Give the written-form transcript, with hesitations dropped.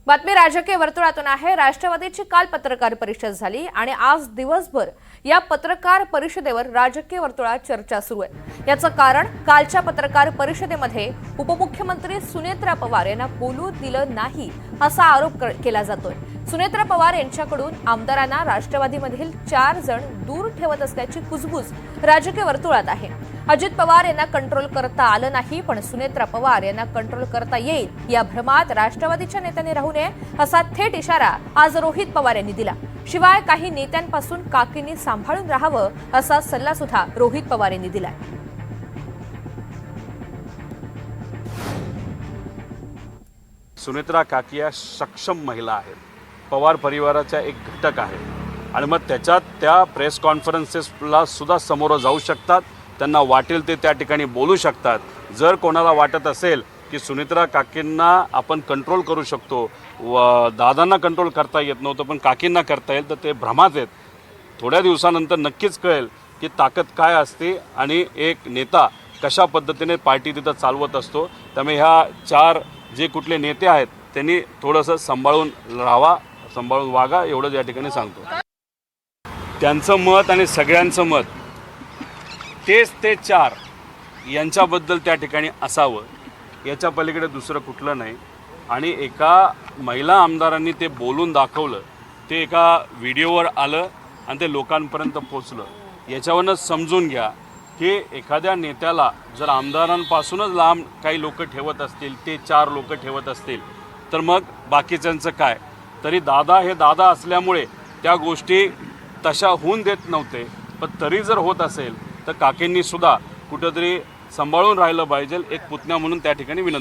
बातमी राजकीय वर्तुळातून आहे। राष्ट्रवादीची काल पत्रकार परिषद झाली आणि आज दिवसभर या पत्रकार परिषदेवर राजकीय वर्तुळात चर्चा सुरू आहे। याचं कारण कालच्या पत्रकार परिषदेमध्ये उपमुख्यमंत्री सुनेत्रा पवार यांना बोलू दिलं नाही असा आरोप केला जातोय। सुनेत्रा पवार यांच्याकडून आमदारांना राष्ट्रवादीमधील 4 जण दूर ठेवत असल्याची कुजबूज राजकीय वर्तुळात आहे। अजित पवार यांना कंट्रोल करता आलं नाही, पण सुनेत्रा पवार यांना कंट्रोल करता येईल या भ्रमात राष्ट्रवादीच्या नेत्यांनी राहू नये असा थेट इशारा आज रोहित पवार यांनी दिला। शिवाय काही नेत्यांपासून काकींनी सांभाळून राहावं असा सल्ला सुद्धा रोहित पवार यांनी दिलाय। सुनेत्रा काकी या सक्षम महिला आहेत, पवार परिवाराचा एक घटक आहे आणि मग त्याच्यात त्या प्रेस कॉन्फरन्सेसला सुद्धा समोर जाऊ शकतात, त्यांना वाटेल ते त्या ठिकाणी बोलू शकतात। जर कोणाला वाटत असेल की सुनेत्रा काकींना आपण कंट्रोल करू शकतो व दादांना कंट्रोल करता येत नव्हतं पण काकींना करता येईल, तर ते भ्रमात आहेत। थोड्या दिवसानंतर नक्कीच कळेल की ताकद काय असते आणि एक नेता कशा पद्धतीने पार्टी तिथं चालवत असतो। त्यामुळे ह्या 4 जे कुठले नेते आहेत त्यांनी थोडंसं सांभाळून राहावा, सांभाळून वागा, एवढंच या ठिकाणी सांगतो। त्यांचं मत आणि सगळ्यांचं मत तेच ते 4 यांच्याबद्दल त्या ठिकाणी असावं, याच्या पलीकडे दुसरं कुठलं नाही। आणि एका महिला आमदारांनी ते बोलून दाखवलं, ते एका व्हिडिओवर आलं आणि ते लोकांपर्यंत पोचलं। याच्यावरच समजून घ्या की एखाद्या नेत्याला जर आमदारांपासूनच लांब काही लोक ठेवत असतील, ते 4 लोक ठेवत असतील, तर मग बाकीच्यांचं काय। तरी दादा हे दादा असल्यामुळे त्या गोष्टी तशा होऊन देत नव्हते, पण तरी जर होत असेल तर काकींनी सुद्धा कुठंतरी सांभाळून राहिलं पाहिजे, एक पुतण्या म्हणून त्या ठिकाणी विनंती।